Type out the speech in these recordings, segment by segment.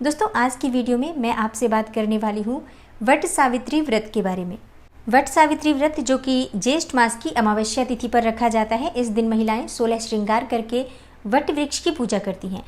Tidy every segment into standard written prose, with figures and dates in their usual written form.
दोस्तों आज की वीडियो में मैं आपसे बात करने वाली हूँ वट सावित्री व्रत के बारे में। वट सावित्री व्रत जो कि ज्येष्ठ मास की अमावस्या तिथि पर रखा जाता है। इस दिन महिलाएं 16 श्रृंगार करके वट वृक्ष की पूजा करती हैं।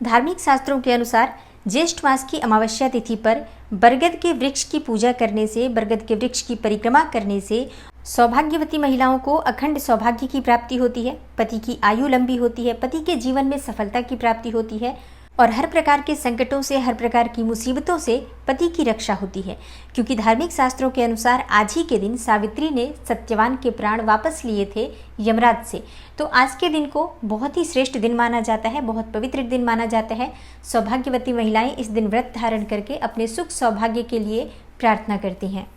धार्मिक शास्त्रों के अनुसार ज्येष्ठ मास की अमावस्या तिथि पर बरगद के वृक्ष की पूजा करने से, बरगद के वृक्ष की परिक्रमा करने से सौभाग्यवती महिलाओं को अखंड सौभाग्य की प्राप्ति होती है, पति की आयु लंबी होती है, पति के जीवन में सफलता की प्राप्ति होती है और हर प्रकार के संकटों से, हर प्रकार की मुसीबतों से पति की रक्षा होती है। क्योंकि धार्मिक शास्त्रों के अनुसार आज ही के दिन सावित्री ने सत्यवान के प्राण वापस लिए थे यमराज से। तो आज के दिन को बहुत ही श्रेष्ठ दिन माना जाता है, बहुत पवित्र दिन माना जाता है। सौभाग्यवती महिलाएं इस दिन व्रत धारण करके अपने सुख सौभाग्य के लिए प्रार्थना करती हैं।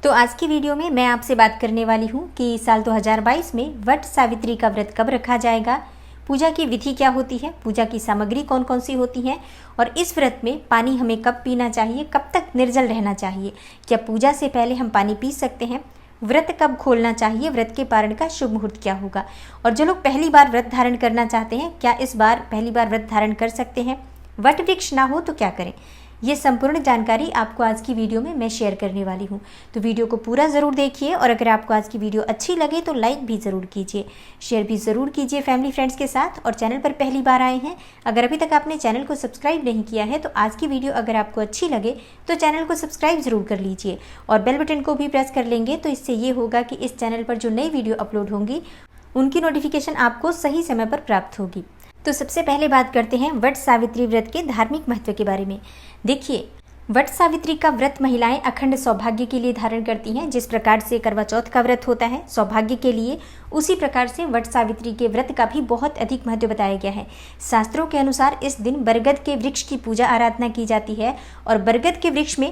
तो आज की वीडियो में मैं आपसे बात करने वाली हूँ कि साल 2022 में वट सावित्री का व्रत कब रखा जाएगा, पूजा की विधि क्या होती है, पूजा की सामग्री कौन कौन सी होती है और इस व्रत में पानी हमें कब पीना चाहिए, कब तक निर्जल रहना चाहिए, क्या पूजा से पहले हम पानी पी सकते हैं, व्रत कब खोलना चाहिए, व्रत के पारण का शुभ मुहूर्त क्या होगा और जो लोग पहली बार व्रत धारण करना चाहते हैं क्या इस बार पहली बार व्रत धारण कर सकते हैं, वट वृक्ष ना हो तो क्या करें, ये संपूर्ण जानकारी आपको आज की वीडियो में मैं शेयर करने वाली हूँ। तो वीडियो को पूरा ज़रूर देखिए और अगर आपको आज की वीडियो अच्छी लगे तो लाइक भी ज़रूर कीजिए, शेयर भी ज़रूर कीजिए फैमिली फ्रेंड्स के साथ। और चैनल पर पहली बार आए हैं, अगर अभी तक आपने चैनल को सब्सक्राइब नहीं किया है तो आज की वीडियो अगर आपको अच्छी लगे तो चैनल को सब्सक्राइब ज़रूर कर लीजिए और बेल बटन को भी प्रेस कर लेंगे तो इससे ये होगा कि इस चैनल पर जो नई वीडियो अपलोड होंगी उनकी नोटिफिकेशन आपको सही समय पर प्राप्त होगी। तो सबसे पहले बात करते हैं वट सावित्री व्रत के धार्मिक महत्व के बारे में। देखिए, वट सावित्री का व्रत महिलाएं अखंड सौभाग्य के लिए धारण करती हैं। जिस प्रकार से करवा चौथ का व्रत होता है सौभाग्य के लिए, उसी प्रकार से वट सावित्री के व्रत का भी बहुत अधिक महत्व बताया गया है। शास्त्रों के अनुसार इस दिन बरगद के वृक्ष की पूजा आराधना की जाती है और बरगद के वृक्ष में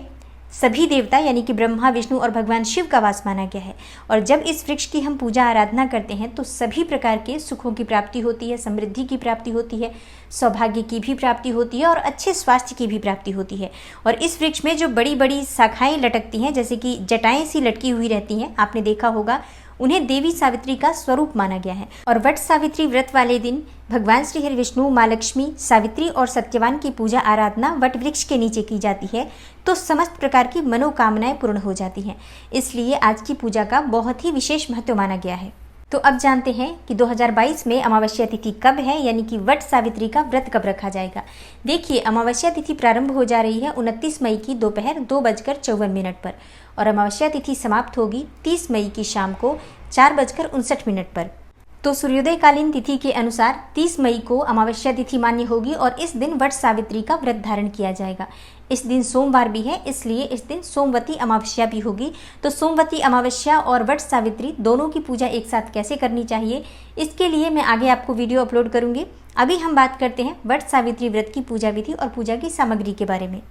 सभी देवता यानी कि ब्रह्मा, विष्णु और भगवान शिव का वास माना गया है। और जब इस वृक्ष की हम पूजा आराधना करते हैं तो सभी प्रकार के सुखों की प्राप्ति होती है, समृद्धि की प्राप्ति होती है, सौभाग्य की भी प्राप्ति होती है और अच्छे स्वास्थ्य की भी प्राप्ति होती है। और इस वृक्ष में जो बड़ी बड़ी शाखाएं लटकती हैं, जैसे कि जटाएं सी लटकी हुई रहती हैं, आपने देखा होगा, उन्हें देवी सावित्री का स्वरूप माना गया है। और वट सावित्री व्रत वाले दिन भगवान श्री हरि विष्णु, माँ लक्ष्मी, सावित्री और सत्यवान की पूजा आराधना वट वृक्ष के नीचे की जाती है तो समस्त प्रकार की मनोकामनाएं पूर्ण हो जाती हैं। इसलिए आज की पूजा का बहुत ही विशेष महत्व माना गया है। तो अब जानते हैं कि 2022 में अमावस्या तिथि कब है, यानी कि वट सावित्री का व्रत कब रखा जाएगा। देखिए, अमावस्या तिथि प्रारंभ हो जा रही है 29 मई की दोपहर 2:54 पर और अमावस्या तिथि समाप्त होगी 30 मई की शाम को 4:59 पर। तो सूर्योदयकालीन तिथि के अनुसार 30 मई को अमावस्या तिथि मान्य होगी और इस दिन वट सावित्री का व्रत धारण किया जाएगा। इस दिन सोमवार भी है, इसलिए इस दिन सोमवती अमावस्या भी होगी। तो सोमवती अमावस्या और वट सावित्री दोनों की पूजा एक साथ कैसे करनी चाहिए, इसके लिए मैं आगे आपको वीडियो अपलोड करूंगी। अभी हम बात करते हैं वट सावित्री व्रत की पूजा विधि और पूजा की सामग्री के बारे में।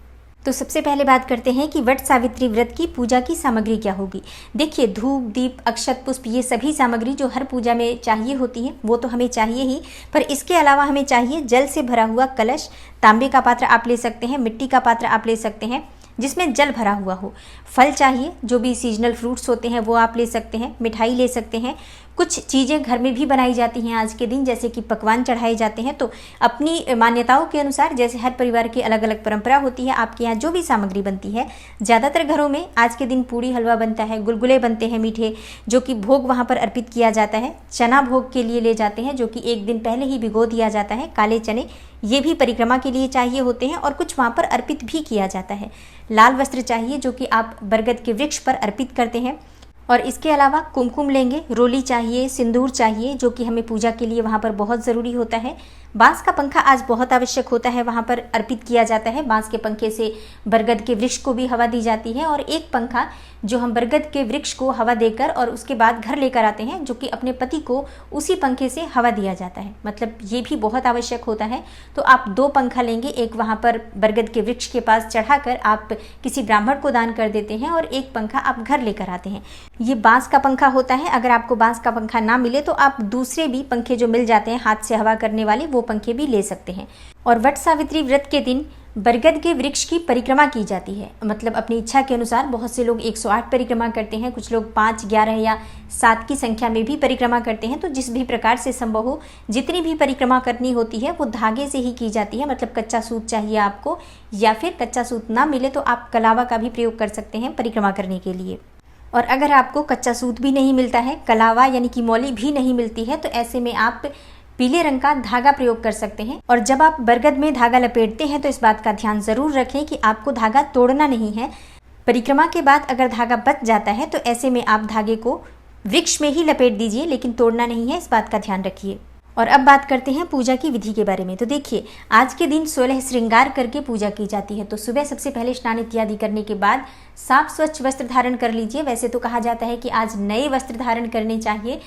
तो सबसे पहले बात करते हैं कि वट सावित्री व्रत की पूजा की सामग्री क्या होगी। देखिए, धूप, दीप, अक्षत, पुष्प, ये सभी सामग्री जो हर पूजा में चाहिए होती है वो तो हमें चाहिए ही, पर इसके अलावा हमें चाहिए जल से भरा हुआ कलश, तांबे का पात्र आप ले सकते हैं, मिट्टी का पात्र आप ले सकते हैं जिसमें जल भरा हुआ हो, फल चाहिए, जो भी सीजनल फ्रूट्स होते हैं वो आप ले सकते हैं, मिठाई ले सकते हैं, कुछ चीज़ें घर में भी बनाई जाती हैं आज के दिन, जैसे कि पकवान चढ़ाए जाते हैं। तो अपनी मान्यताओं के अनुसार, जैसे हर परिवार की अलग अलग परंपरा होती है, आपके यहाँ जो भी सामग्री बनती है, ज़्यादातर घरों में आज के दिन पूड़ी हलवा बनता है, गुलगुले बनते हैं मीठे, जो कि भोग वहाँ पर अर्पित किया जाता है। चना भोग के लिए ले जाते हैं, जो कि एक दिन पहले ही भिगो दिया जाता है, काले चने, ये भी परिक्रमा के लिए चाहिए होते हैं और कुछ वहाँ पर अर्पित भी किया जाता है। लाल वस्त्र चाहिए जो कि आप बरगद के वृक्ष पर अर्पित करते हैं और इसके अलावा कुमकुम लेंगे, रोली चाहिए, सिंदूर चाहिए, जो कि हमें पूजा के लिए वहाँ पर बहुत ज़रूरी होता है। बांस का पंखा आज बहुत आवश्यक होता है, वहाँ पर अर्पित किया जाता है। बांस के पंखे से बरगद के वृक्ष को भी हवा दी जाती है और एक पंखा जो हम बरगद के वृक्ष को हवा देकर और उसके बाद घर लेकर आते हैं, जो कि अपने पति को उसी पंखे से हवा दिया जाता है, मतलब ये भी बहुत आवश्यक होता है। तो आप 2 पंखा लेंगे, एक वहाँ पर बरगद के वृक्ष के पास चढ़ाकर आप किसी ब्राह्मण को दान कर देते हैं और एक पंखा आप घर लेकर आते हैं। ये बांस का पंखा होता है। अगर आपको बांस का पंखा ना मिले तो आप दूसरे भी पंखे जो मिल जाते हैं हाथ से हवा करने वाले, वो पंखे भी ले सकते हैं। और वट सावित्री व्रत के दिन बरगद के वृक्ष की परिक्रमा की जाती है। मतलब अपनी इच्छा के अनुसार बहुत से लोग 108 परिक्रमा करते हैं, कुछ लोग 5, 11 या 7 की संख्या में भी परिक्रमा करते हैं। तो जिस भी प्रकार से संभव हो, जितनी भी परिक्रमा करनी होती है वो धागे से ही की जाती है। मतलब कच्चा सूत चाहिए आपको, या फिर कच्चा सूत ना मिले तो आप कलावा का भी प्रयोग कर सकते हैं परिक्रमा करने के लिए। और अगर आपको कच्चा सूत भी नहीं मिलता है, कलावा यानी कि मौली भी नहीं मिलती है, तो ऐसे में आप पीले रंग का धागा प्रयोग कर सकते हैं। और जब आप बरगद में धागा लपेटते हैं तो इस बात का ध्यान जरूर रखें कि आपको धागा तोड़ना नहीं है। परिक्रमा के बाद अगर धागा बच जाता है तो ऐसे में आप धागे को वृक्ष में ही लपेट दीजिए, लेकिन तोड़ना नहीं है, इस बात का ध्यान रखिए। और अब बात करते हैं पूजा की विधि के बारे में। तो देखिए, आज के दिन 16 श्रृंगार करके पूजा की जाती है। तो सुबह सबसे पहले स्नान इत्यादि करने के बाद साफ स्वच्छ वस्त्र धारण कर लीजिए। वैसे तो कहा जाता है कि आज नए वस्त्र धारण करने चाहिए,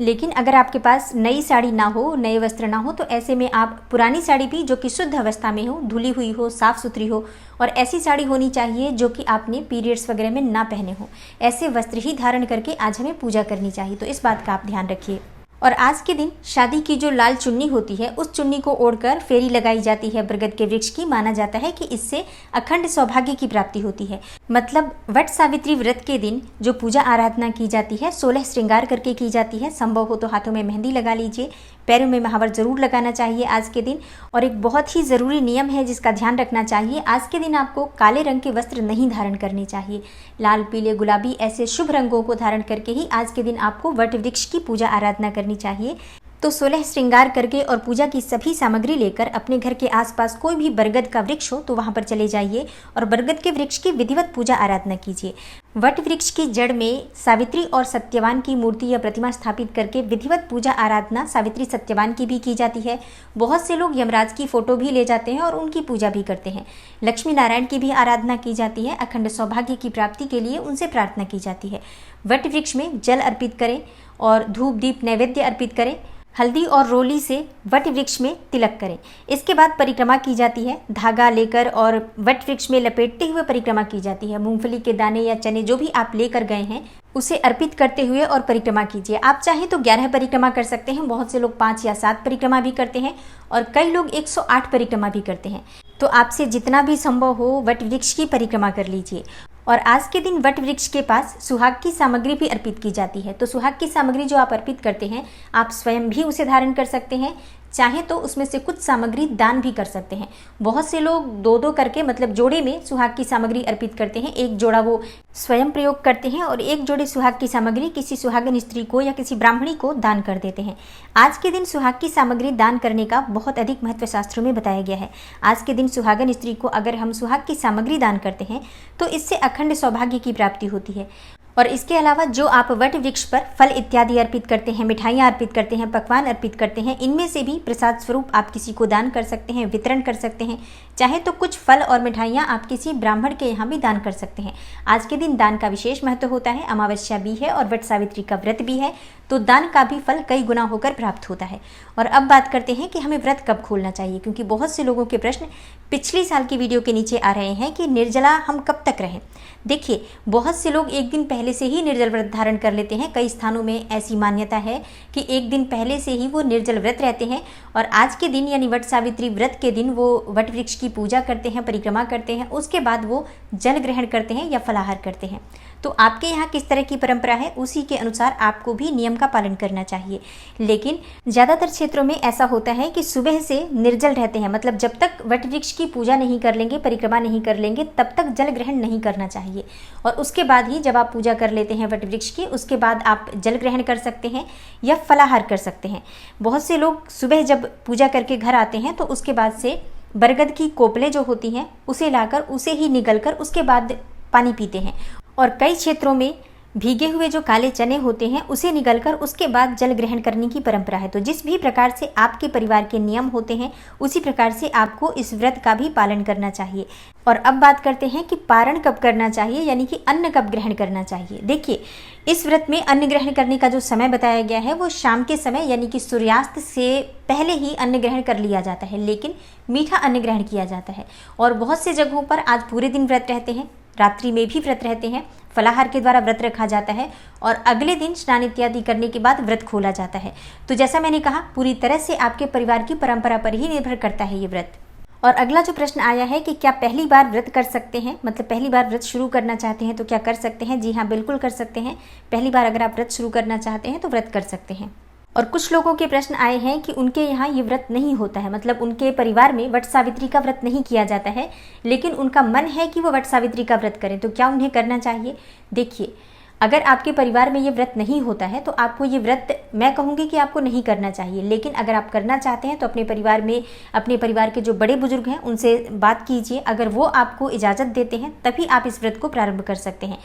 लेकिन अगर आपके पास नई साड़ी ना हो, नए वस्त्र ना हो, तो ऐसे में आप पुरानी साड़ी भी जो कि शुद्ध अवस्था में हो, धुली हुई हो, साफ सुथरी हो, और ऐसी साड़ी होनी चाहिए जो कि आपने पीरियड्स वगैरह में ना पहने हो, ऐसे वस्त्र ही धारण करके आज हमें पूजा करनी चाहिए। तो इस बात का आप ध्यान रखिए। और आज के दिन शादी की जो लाल चुन्नी होती है, उस चुन्नी को ओढ़कर फेरी लगाई जाती है बरगद के वृक्ष की। माना जाता है कि इससे अखंड सौभाग्य की प्राप्ति होती है। मतलब वट सावित्री व्रत के दिन जो पूजा आराधना की जाती है 16 श्रृंगार करके की जाती है। संभव हो तो हाथों में मेहंदी लगा लीजिए, पैरों में महावर जरूर लगाना चाहिए आज के दिन। और एक बहुत ही ज़रूरी नियम है जिसका ध्यान रखना चाहिए, आज के दिन आपको काले रंग के वस्त्र नहीं धारण करने चाहिए। लाल, पीले, गुलाबी ऐसे शुभ रंगों को धारण करके ही आज के दिन आपको वट वृक्ष की पूजा आराधना करनी चाहिए। तो 16 श्रृंगार करके और पूजा की सभी सामग्री लेकर अपने घर के आसपास कोई भी बरगद का वृक्ष हो तो वहां पर चले जाइए और बरगद के वृक्ष की विधिवत पूजा आराधना कीजिए। वट वृक्ष की जड़ में सावित्री और सत्यवान की मूर्ति या प्रतिमा स्थापित करके विधिवत पूजा आराधना सावित्री सत्यवान की भी की जाती है। बहुत से लोग यमराज की फोटो भी ले जाते हैं और उनकी पूजा भी करते हैं। लक्ष्मी नारायण की भी आराधना की जाती है। अखंड सौभाग्य की प्राप्ति के लिए उनसे प्रार्थना की जाती है। वट वृक्ष में जल अर्पित करें और धूप दीप नैवेद्य अर्पित करें। हल्दी और रोली से वट वृक्ष में तिलक करें। इसके बाद परिक्रमा की जाती है। धागा लेकर और वट वृक्ष में लपेटते हुए परिक्रमा की जाती है। मूंगफली के दाने या चने जो भी आप लेकर गए हैं उसे अर्पित करते हुए और परिक्रमा कीजिए। आप चाहें तो 11 परिक्रमा कर सकते हैं। बहुत से लोग 5 या 7 परिक्रमा भी करते हैं और कई लोग 108 परिक्रमा भी करते हैं। तो आपसे जितना भी संभव हो वट वृक्ष की परिक्रमा कर लीजिए। और आज के दिन वट वृक्ष के पास सुहाग की सामग्री भी अर्पित की जाती है। तो सुहाग की सामग्री जो आप अर्पित करते हैं, आप स्वयं भी उसे धारण कर सकते हैं, चाहे तो उसमें से कुछ सामग्री दान भी कर सकते हैं। बहुत से लोग 2-2 करके मतलब जोड़े में सुहाग की सामग्री अर्पित करते हैं। एक जोड़ा वो स्वयं प्रयोग करते हैं और एक जोड़े सुहाग की सामग्री किसी सुहागन स्त्री को या किसी ब्राह्मणी को दान कर देते हैं। आज के दिन सुहाग की सामग्री दान करने का बहुत अधिक महत्व शास्त्रों में बताया गया है। आज के दिन सुहागन स्त्री को अगर हम सुहाग की सामग्री दान करते हैं तो इससे अखंड सौभाग्य की प्राप्ति होती है। और इसके अलावा जो आप वट वृक्ष पर फल इत्यादि अर्पित करते हैं, मिठाइयाँ अर्पित करते हैं, पकवान अर्पित करते हैं, इनमें से भी प्रसाद स्वरूप आप किसी को दान कर सकते हैं, वितरण कर सकते हैं। चाहे तो कुछ फल और मिठाइयाँ आप किसी ब्राह्मण के यहाँ भी दान कर सकते हैं। आज के दिन दान का विशेष महत्व होता है। अमावस्या भी है और वट सावित्री का व्रत भी है, तो दान का भी फल कई गुना होकर प्राप्त होता है। और अब बात करते हैं कि हमें व्रत कब खोलना चाहिए, क्योंकि बहुत से लोगों के प्रश्न पिछले साल की वीडियो के नीचे आ रहे हैं कि निर्जला हम कब तक रहें। देखिए, बहुत से लोग एक दिन पहले से ही निर्जल व्रत धारण कर लेते हैं। कई स्थानों में ऐसी मान्यता है कि एक दिन पहले से ही वो निर्जल व्रत रहते हैं और आज के दिन यानी वट सावित्री व्रत के दिन वो वट वृक्ष की पूजा करते हैं, परिक्रमा करते हैं, उसके बाद वो जल ग्रहण करते हैं या फलाहार करते हैं। तो आपके यहाँ किस तरह की परंपरा है उसी के अनुसार आपको भी नियम का पालन करना चाहिए। लेकिन ज़्यादातर क्षेत्रों में ऐसा होता है कि सुबह से निर्जल रहते हैं, मतलब जब तक वट वृक्ष की पूजा नहीं कर लेंगे, परिक्रमा नहीं कर लेंगे, तब तक जल ग्रहण नहीं करना चाहिए। और उसके बाद ही जब आप पूजा कर लेते हैं वट वृक्ष की, उसके बाद आप जल ग्रहण कर सकते हैं या फलाहार कर सकते हैं। बहुत से लोग सुबह जब पूजा करके घर आते हैं तो उसके बाद से बरगद की कोपलें जो होती हैं उसे लाकर उसे ही निगलकर उसके बाद पानी पीते हैं। और कई क्षेत्रों में भीगे हुए जो काले चने होते हैं उसे निगलकर उसके बाद जल ग्रहण करने की परंपरा है। तो जिस भी प्रकार से आपके परिवार के नियम होते हैं उसी प्रकार से आपको इस व्रत का भी पालन करना चाहिए। और अब बात करते हैं कि पारण कब करना चाहिए, यानी कि अन्न कब ग्रहण करना चाहिए। देखिए, इस व्रत में अन्न ग्रहण करने का जो समय बताया गया है वो शाम के समय यानी कि सूर्यास्त से पहले ही अन्न ग्रहण कर लिया जाता है, लेकिन मीठा अन्न ग्रहण किया जाता है। और बहुत से जगहों पर आज पूरे दिन व्रत रहते हैं, रात्रि में भी व्रत रहते हैं, फलाहार के द्वारा व्रत रखा जाता है और अगले दिन स्नान इत्यादि करने के बाद व्रत खोला जाता है। तो जैसा मैंने कहा, पूरी तरह से आपके परिवार की परंपरा पर ही निर्भर करता है ये व्रत। और अगला जो प्रश्न आया है कि क्या पहली बार व्रत कर सकते हैं, मतलब पहली बार व्रत शुरू करना चाहते हैं तो क्या कर सकते हैं। जी हाँ, बिल्कुल कर सकते हैं। पहली बार अगर आप व्रत शुरू करना चाहते हैं तो व्रत कर सकते हैं। और कुछ लोगों के प्रश्न आए हैं कि उनके यहाँ ये व्रत नहीं होता है, मतलब उनके परिवार में वट सावित्री का व्रत नहीं किया जाता है, लेकिन उनका मन है कि वो वट सावित्री का व्रत करें, तो क्या उन्हें करना चाहिए। देखिए, अगर आपके परिवार में ये व्रत नहीं होता है तो आपको ये व्रत, मैं कहूँगी कि आपको नहीं करना चाहिए। लेकिन अगर आप करना चाहते हैं तो अपने परिवार में, अपने परिवार के जो बड़े बुजुर्ग हैं उनसे बात कीजिए। अगर वो आपको इजाज़त देते हैं तभी आप इस व्रत को प्रारंभ कर सकते हैं,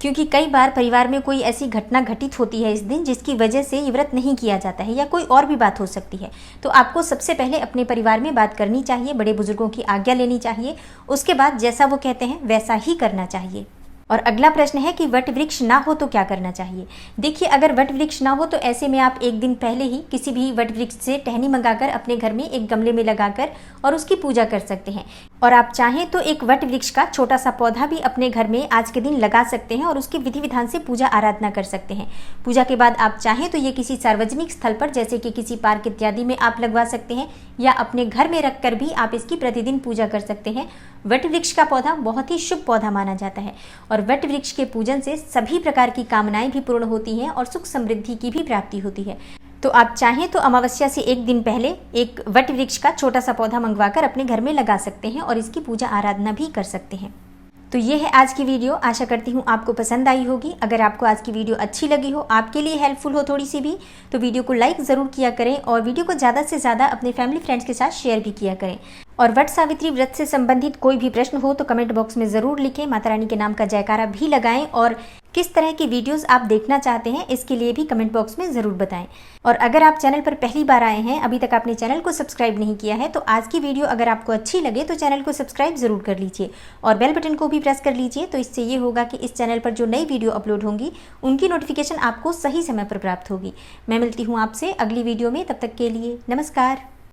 क्योंकि कई बार परिवार में कोई ऐसी घटना घटित होती है इस दिन जिसकी वजह से ये व्रत नहीं किया जाता है, या कोई और भी बात हो सकती है। तो आपको सबसे पहले अपने परिवार में बात करनी चाहिए, बड़े बुजुर्गों की आज्ञा लेनी चाहिए, उसके बाद जैसा वो कहते हैं वैसा ही करना चाहिए। और अगला प्रश्न है कि वट वृक्ष ना हो तो क्या करना चाहिए। देखिए, अगर वट वृक्ष ना हो तो ऐसे में आप एक दिन पहले ही किसी भी वट वृक्ष से टहनी मंगाकर अपने घर में एक गमले में लगाकर और उसकी पूजा कर सकते हैं। और आप चाहें तो एक वट वृक्ष का छोटा सा पौधा भी अपने घर में आज के दिन लगा सकते हैं और उसकी विधि विधान से पूजा आराधना कर सकते हैं। पूजा के बाद आप चाहें तो ये किसी सार्वजनिक स्थल पर, जैसे कि किसी पार्क इत्यादि में आप लगवा सकते हैं, या अपने घर में रखकर भी आप इसकी प्रतिदिन पूजा कर सकते हैं। वट वृक्ष का पौधा बहुत ही शुभ पौधा माना जाता है और वट वृक्ष के पूजन से सभी प्रकार की कामनाएं भी पूर्ण होती हैं और सुख समृद्धि की भी प्राप्ति होती है। तो आप चाहें तो अमावस्या से एक दिन पहले एक वट वृक्ष का छोटा सा पौधा मंगवाकर अपने घर में लगा सकते हैं और इसकी पूजा आराधना भी कर सकते हैं। तो ये है आज की वीडियो। आशा करती हूँ आपको पसंद आई होगी। अगर आपको आज की वीडियो अच्छी लगी हो, आपके लिए हेल्पफुल हो थोड़ी सी भी, तो वीडियो को लाइक ज़रूर किया करें और वीडियो को ज़्यादा से ज़्यादा अपने फैमिली फ्रेंड्स के साथ शेयर भी किया करें। और वट सावित्री व्रत से संबंधित कोई भी प्रश्न हो तो कमेंट बॉक्स में ज़रूर लिखें। माता रानी के नाम का जयकारा भी लगाएं और किस तरह की वीडियोस आप देखना चाहते हैं इसके लिए भी कमेंट बॉक्स में ज़रूर बताएं। और अगर आप चैनल पर पहली बार आए हैं, अभी तक आपने चैनल को सब्सक्राइब नहीं किया है, तो आज की वीडियो अगर आपको अच्छी लगे तो चैनल को सब्सक्राइब ज़रूर कर लीजिए और बेल बटन को भी प्रेस कर लीजिए। तो इससे ये होगा कि इस चैनल पर जो नई वीडियो अपलोड होंगी उनकी नोटिफिकेशन आपको सही समय पर प्राप्त होगी। मैं मिलती हूँ आपसे अगली वीडियो में, तब तक के लिए नमस्कार।